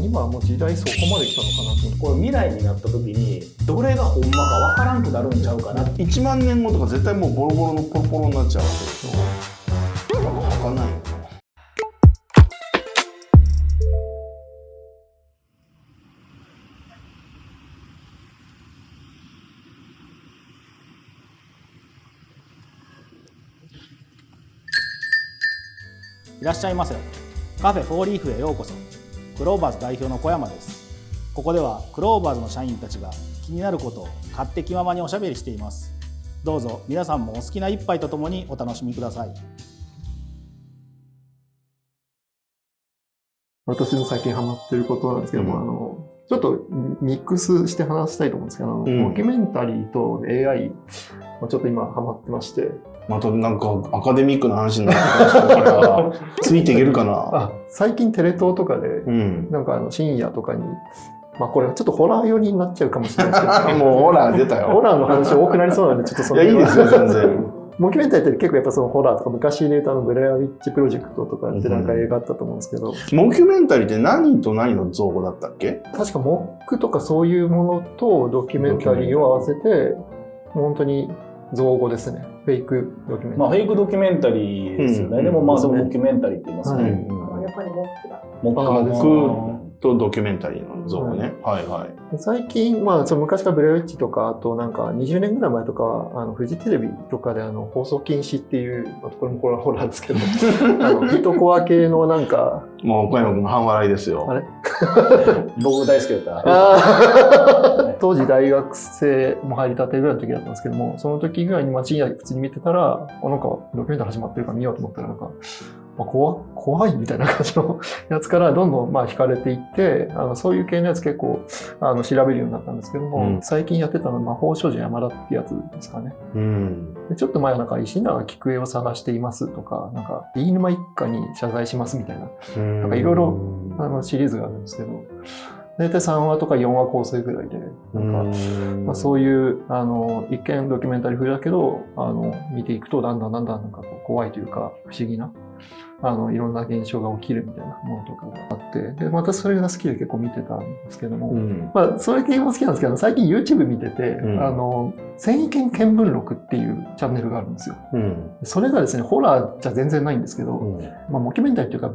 今はもう時代そこまで来たのかなと。これ未来になった時にどれがほんまかわからんくなるんちゃうかな。1万年後とか絶対もうボロボロのポロポロになっちゃうわけでしょ。わかんないよ。いらっしゃいませ。カフェフォーリーフへようこそ。クローバーズ代表の小山です。ここではクローバーズの社員たちが気になることを勝手気ままにおしゃべりしています。どうぞ皆さんもお好きな一杯とともにお楽しみください。私の最近ハマってることなんですけども、ちょっとミックスして話したいと思うんですけど、ドキュメンタリーと AI ちょっと今ハマってまして。またなんかアカデミックな話になってきましたからついていけるかな。最近テレ東とかで、なんか深夜とかに、これはちょっとホラー寄りになっちゃうかもしれないですけどもうホラー出たよ。ホラーの話多くなりそうなんで、ちょっとそのいやいいですよ全然。ドキュメンタリーって結構やっぱそのホラーとか昔で言うとブレアウィッチプロジェクトとかってなんか映画あったと思うんですけど、モキュメンタリーって何と何の造語だったっけ？確かモックとかそういうものとドキュメンタリーを合わせて本当に造語ですね。フェイクドキュメンタリー。フェイクドキュメンタリーですよね。でもそのドキュメンタリーって言いますね。やっぱりモックだ。モックとドキュメンタリーの造語ね。はいはい。最近、その昔からブレアウィッチとか、あとなんか20年ぐらい前とかは、フジテレビとかで放送禁止っていう、これもホラーですけど、人コア系のなんか。もう小山君半笑いですよ。あれ僕大好きだった。当時大学生も入りたてぐらいの時だったんですけども、その時ぐらいに深夜普通に見てたら、なんかドキュメンタリー始まってるから見ようと思ったらなんか、怖いみたいな感じのやつからどんどん惹かれていって、そういう系のやつ結構調べるようになったんですけども、最近やってたのは魔法少女山田ってやつですかね。でちょっと前はなんか石永菊江を探していますとか、なんか飯沼一家に謝罪しますみたいな、なんかいろいろシリーズがあるんですけど、大体3話とか4話構成ぐらいで、なんかそういう一見ドキュメンタリー風だけど見ていくとだんだんなんか怖いというか不思議ないろんな現象が起きるみたいなものとかがあって、でまたそれが好きで結構見てたんですけども、それ系も好きなんですけど、最近 YouTube 見てて、繊維見見聞録っていうチャンネルがあるんですよ。それがですね、ホラーじゃ全然ないんですけど、モキュメンタリーというか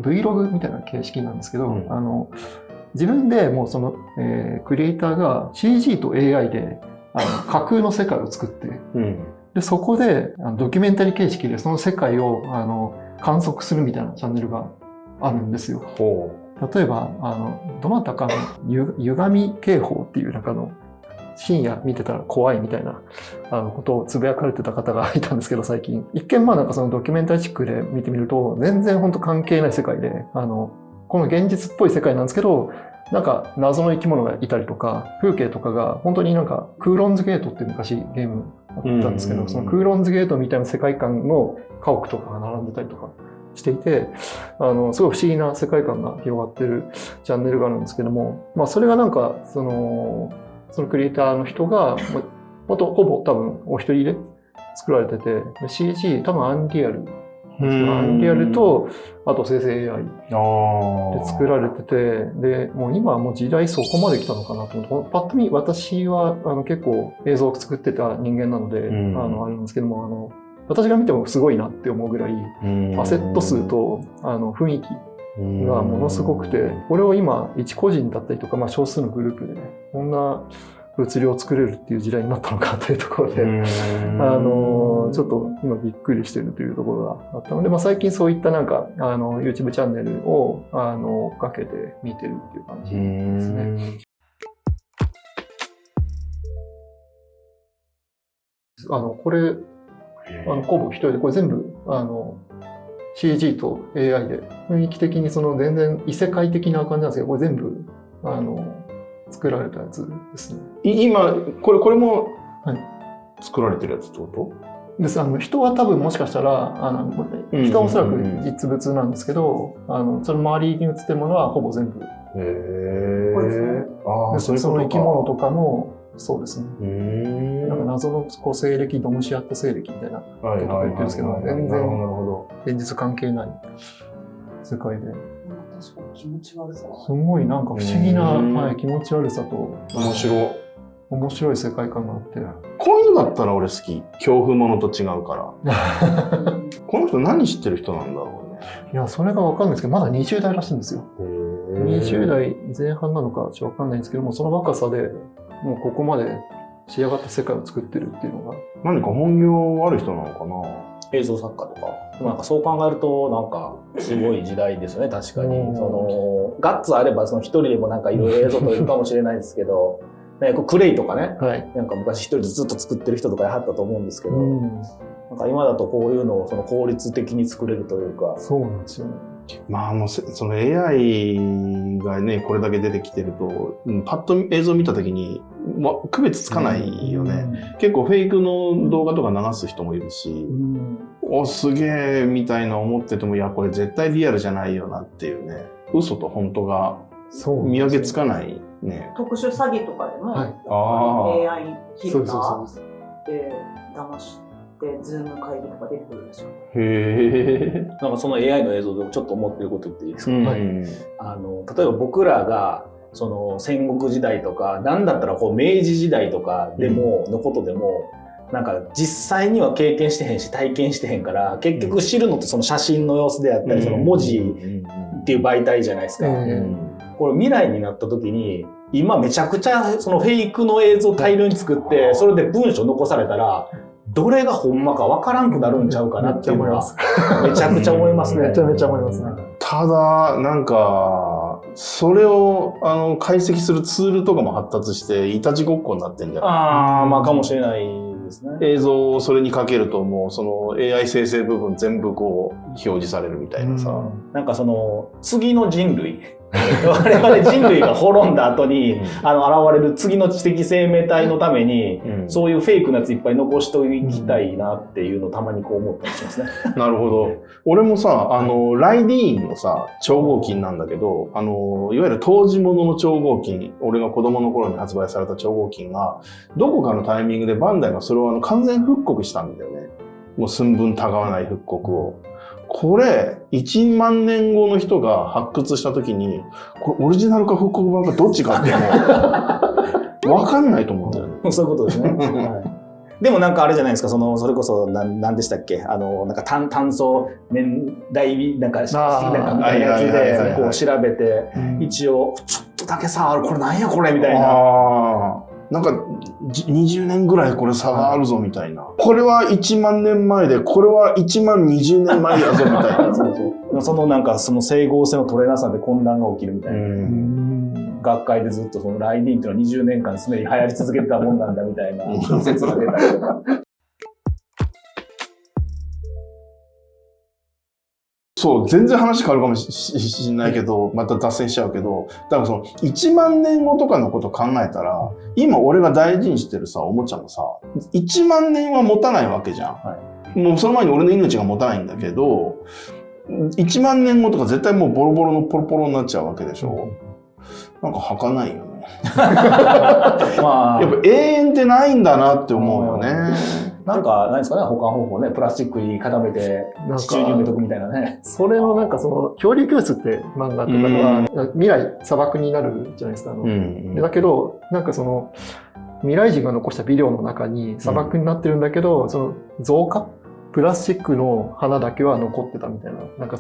Vlog みたいな形式なんですけど、自分でもうその、クリエイターが CG と AI で架空の世界を作って、でそこでドキュメンタリー形式でその世界を観測するみたいなチャンネルがあるんですよ。例えばどなたかの歪み警報っていう中の深夜見てたら怖いみたいなことをつぶやかれてた方がいたんですけど、最近一見なんかそのドキュメンタリーチックで見てみると全然本当関係ない世界でこの現実っぽい世界なんですけど、なんか謎の生き物がいたりとか、風景とかが本当になんかクーロンズゲートって昔ゲームあったんですけど、そのクーロンズゲートみたいな世界観の家屋とかが並んでたりとかしていて、すごい不思議な世界観が広がってるチャンネルがあるんですけども、それがなんかそのクリエイターの人がほぼ多分お一人で作られてて、CG 多分アンリアルと、あと生成 AI で作られてて、で、もう今はもう時代そこまで来たのかなと思って、パッと見私は結構映像を作ってた人間なので、あるんですけども、私が見てもすごいなって思うぐらい、アセット数と雰囲気がものすごくて、これを今一個人だったりとか、少数のグループでね、こんな物量を作れるっていう時代になったのかというところで、ちょっと今びっくりしてるというところがあったので、最近そういったなんかYouTube チャンネルを追っかけて見てるっていう感じですね。これほぼ一人で、これ全部CG と AI で雰囲気的に全然異世界的な感じなんですけど、これ全部作られたやつですね。今これも作られてるやつってことです。人は多分もしかしたら人はおそらく実物なんですけど、その周りに映ってるものはほぼ全部。その生き物とかもそうですね。なんか謎の西暦ドムシアット西暦みたいなこととか言ってるんですけど、全然現実関係ない世界で。気持ち悪さ。すごいなんか不思議な、うんはい、気持ち悪さと面白い。面白い世界観があって。こういうのだったら俺好き。恐怖ものと違うから。この人何知ってる人なんだろうね。いや、それがわかんないですけど、まだ20代らしいんですよ。20代前半なのかちょっとわかんないんですけども、その若さでもうここまで仕上がった世界を作ってるっていうのが。何か本業ある人なのかな。映像作家とか。なんかそう考えると、なんかすごい時代ですよね、確かに。ガッツあればその一人でもなんかいろいろ映像撮れるかもしれないですけど、ね、クレイとかね、はい、なんか昔一人でずっと作ってる人とかやはったと思うんですけど、うん、なんか今だとこういうのをその効率的に作れるというか。そうなんですよね。まあもうその AI がね、これだけ出てきてると、パッと映像見たときに、区別つかないよね。結構フェイクの動画とか流す人もいるし、お、すげえみたいな思ってても、いや、これ絶対リアルじゃないよなっていうね。嘘と本当が見分けつかないね。特殊詐欺とかでも、はい、AI フィルターで騙して、ズーム会議とか出てくるでしょ。へえ。なんかその AI の映像でちょっと思ってること言っていいですか、うんはい、例えば僕らがその戦国時代とか、なんだったらこう明治時代とかでも、のことでも、なんか実際には経験してへんし体験してへんから、結局知るのってその写真の様子であったり、その文字っていう媒体じゃないですか。これ未来になった時に、今めちゃくちゃそのフェイクの映像大量に作って、それで文章残されたら、どれがほんまかわからんくなるんちゃうかなっていうのは、めちゃくちゃ思いますね。めちゃめちゃ思いますね。ただ、なんか、それを解析するツールとかも発達して、いたちごっこになってんじゃない？ああ、まあかもしれないですね。映像をそれにかけると、もうその AI 生成部分全部こう表示されるみたいなさ。なんかその、次の人類。我々人類が滅んだ後に、現れる次の知的生命体のために、そういうフェイクなやついっぱい残しておきたいなっていうのをたまにこう思ったりしますね。なるほど。俺もさ、ライディーンのさ、超合金なんだけど、いわゆる当時物の超合金、俺が子供の頃に発売された超合金が、どこかのタイミングでバンダイがそれを完全復刻したんだよね。もう寸分たがわない復刻を。これ、1万年後の人が発掘したときに、これオリジナルか復刻版かどっちかってもう、わかんないと思うんだよね。そういうことですね。はい、でもなんかあれじゃないですか、それこそ、なんでしたっけ、なんか炭素年代、なんか、みたいなやつで、こう調べて、一応、ちょっとだけさ、これなんやこれみたいな。なんか、20年ぐらいこれ差があるぞみたいな。これは1万年前で、これは1万20年前やぞみたいな。そのなんか、その整合性の取れなさで混乱が起きるみたいな。学会でずっとそのライディーンっていうのは20年間常に流行り続けてたもんなんだみたいな説が出たりとか。そう、全然話変わるかもしれないけど、また脱線しちゃうけど、だからその1万年後とかのこと考えたら、今俺が大事にしてるさ、おもちゃもさ、1万年は持たないわけじゃん。はい、もうその前に俺の命が持たないんだけど、1万年後とか絶対もうボロボロのポロポロになっちゃうわけでしょ。なんか儚いよね。まあ、やっぱ永遠ってないんだなって思うよね。なんか、何ですかね、保管方法ね、プラスチックに固めて、地中に埋めとくみたいなね。それのなんか恐竜教室って漫画とかでは、未来砂漠になるじゃないですか。だけど、なんか未来人が残したビデオの中に砂漠になってるんだけど、造花プラスチックの花だけは残ってたみたいな、なんか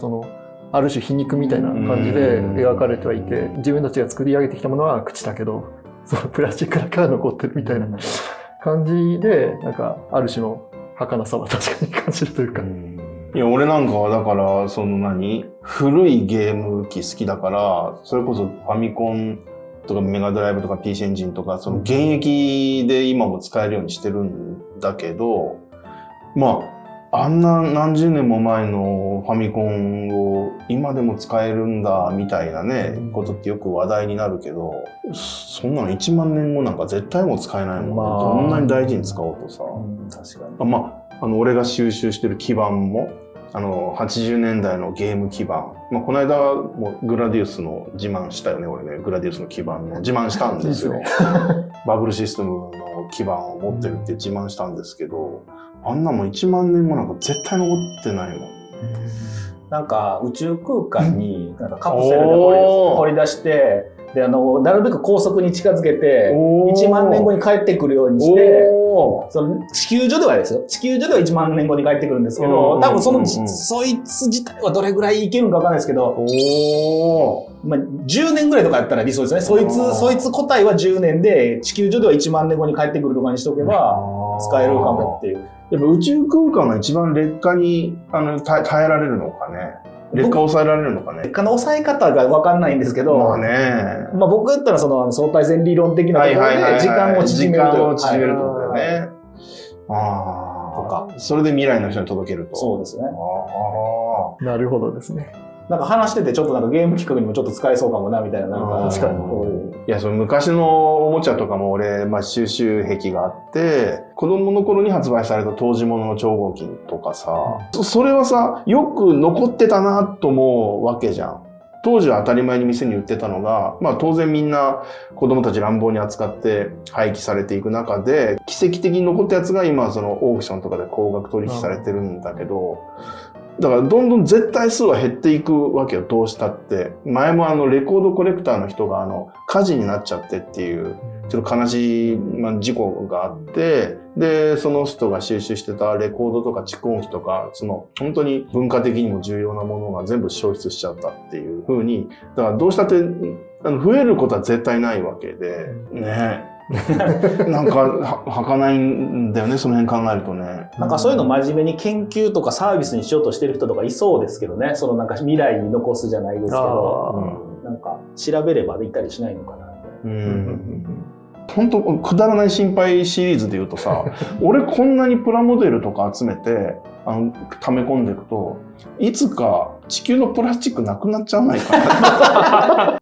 ある種皮肉みたいな感じで描かれてはいて、自分たちが作り上げてきたものは朽ちたけど、そのプラスチックだけは残ってるみたいな感じで、なんかある種の儚さは確かに感じるというか。いや、俺なんかはだから、古いゲーム機好きだから、それこそファミコンとかメガドライブとか PC エンジンとか、現役で今も使えるようにしてるんだけど、まあ、あんな何十年も前のファミコンを今でも使えるんだみたいなね、ことってよく話題になるけど、そんなの1万年後なんか絶対もう使えないもんね。どんなに大事に使おうとさ。確かに。まあ、俺が収集してる基板も、80年代のゲーム基板。まあ、この間もグラディウスの自慢したよね、俺ね。グラディウスの基板の自慢したんですよ。バブルシステムの基板を持ってるって自慢したんですけど、あんなもん1万年後なんか絶対残ってないもん。なんか宇宙空間になんかカプセルで掘り出して、でなるべく高速に近づけて1万年後に帰ってくるようにして、その地球上ではですよ、地球上では1万年後に帰ってくるんですけど、多分そいつ自体はどれぐらいいけるのかわかんないですけど、まあ、10年ぐらいとかやったら理想ですね。そいつ個体は10年で、地球上では1万年後に帰ってくるとかにしとけば使えるかもっていう。やっぱ宇宙空間が一番劣化に耐えられるのかね。劣化を抑えられるのかね。劣化の抑え方が分かんないんですけど、まあね。まあ僕だったらその相対性理論的なところで時間を縮めると。時間を縮めるってことだよね。ああ。とか。それで未来の人に届けると。そうですね。なるほどですね。なんか話しててちょっとなんかゲーム企画にもちょっと使えそうかもなみたいな。なんか確かに。いや、その昔のおもちゃとかも俺、まあ収集癖があって、子供の頃に発売された当時物の超合金とかさ、それはさ、よく残ってたなと思うわけじゃん。当時は当たり前に店に売ってたのが、まあ当然みんな子供たち乱暴に扱って廃棄されていく中で、奇跡的に残ったやつが今そのオークションとかで高額取引されてるんだけど、だからどんどん絶対数は減っていくわけよ、どうしたって。前もレコードコレクターの人が火事になっちゃってっていう、ちょっと悲しい、事故があって、で、その人が収集してたレコードとか蓄音機とか、本当に文化的にも重要なものが全部消失しちゃったっていう風に、だからどうしたって、増えることは絶対ないわけで、ね。なんか、儚いんだよね、その辺考えるとね。なんかそういうの真面目に研究とかサービスにしようとしてる人とかいそうですけどね。そのなんか未来に残すじゃないですけど、なんか調べればできたりしないのかな。本当くだらない心配シリーズで言うとさ、俺こんなにプラモデルとか集めて、溜め込んでいくと、いつか地球のプラスチックなくなっちゃわないかな。